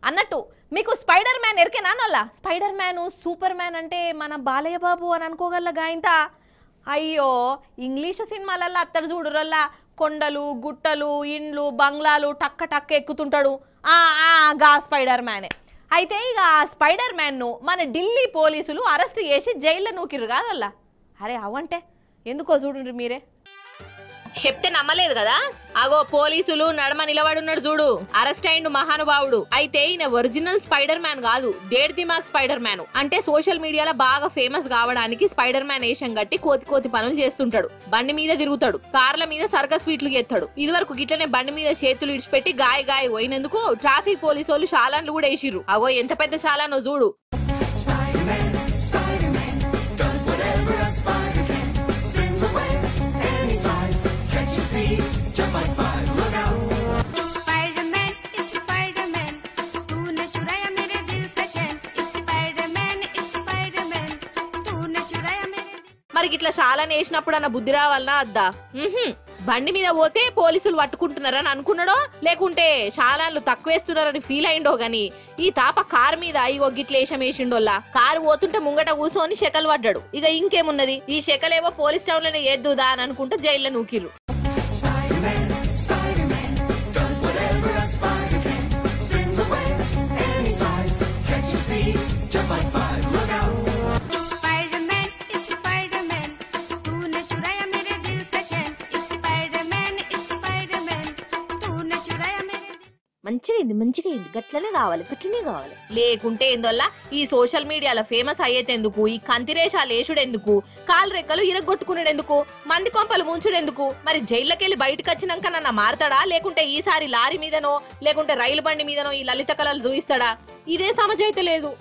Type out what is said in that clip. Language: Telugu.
అన్నట్టు మీకు స్పైడర్ మ్యాన్ ఎరికేనా నల్ల స్పైడర్ మ్యాన్ సూపర్ మ్యాన్ అంటే మన బాలయ్య బాబు అని అనుకోగల గాయంత అయ్యో ఇంగ్లీషు సినిమాలల్లో అత్తరు చూడురల్లా కొండలు గుట్టలు ఇండ్లు బంగ్లాలు టక్క టక్క ఎక్కుతుంటాడు గా స్పైడర్ మ్యానే అయితే ఇక ఆ స్పైడర్ మ్యాన్ను మన ఢిల్లీ పోలీసులు అరెస్ట్ చేసి జైల్లో నూకిరు కాదల్లా అరే అవంటే ఎందుకో చూడండి మీరే చెప్తే నమ్మలేదు కదా అగో పోలీసులు నడమ నిలబడున్నాడు చూడు అరెస్ట్ అయిండు మహానుభావుడు అయితే ఈయన ఒరిజినల్ స్పైడర్ మ్యాన్ కాదు డేడ్ దిమాగ్ స్పైడర్ మ్యాన్ అంటే సోషల్ మీడియాలో బాగా ఫేమస్ కావడానికి స్పైడర్ మ్యాన్ వేషం గట్టి కోతి పనులు చేస్తుంటాడు బండి మీద తిరుగుతాడు కార్ల మీద సర్కస్ స్వీట్లు చేస్తాడు ఇది వరకు గిట్లనే బండి మీద చేతులు ఇడిచిపెట్టి గాయ పోయినందుకు ట్రాఫిక్ పోలీసు వాళ్ళు చాలాన్లు కూడా వేసిర్రు అగో ఎంత పెద్ద చాలానో చూడు మరి ఇట్లా చాలా వేసినప్పుడు అన్న బుద్ధి రావాలనా అద్దా బండి మీద పోతే పోలీసులు పట్టుకుంటున్నారని అనుకున్నాడో లేకుంటే చాలాన్లు తక్కువేస్తున్నారని ఫీల్ అయిండో గాని ఈ తాప కారు మీద ఇగో గిట్ల వేషం వేసిండోల్లా కారు పోతుంటే ముంగట కూర్చొని శకలు పడ్డాడు ఇక ఇంకేమున్నది ఈ శకలేవో పోలీస్ టౌన్ లోనే ఏద్దుదా అని అనుకుంటే జైల్లో నూకిర్రు మంచిగా గట్లనే కావాలి లేకుంటే ఏందోల్లా ఈ సోషల్ మీడియాలో ఫేమస్ అయ్యేటెందుకు ఈ కంతిరేషాలు వేసుడెందుకు కాలు రెక్కలు ఇరగొట్టుకునేందుకు మంది కొంపలు ముంచుడెందుకు మరి జైల్లోకెళ్ళి బయటకు వచ్చినాక నన్న మారతాడా లేకుంటే ఈసారి లారీ మీదనో లేకుంటే రైలు బండి మీదనో ఈ లలిత కళలు చూయిస్తాడా ఇదే సమజైతే లేదు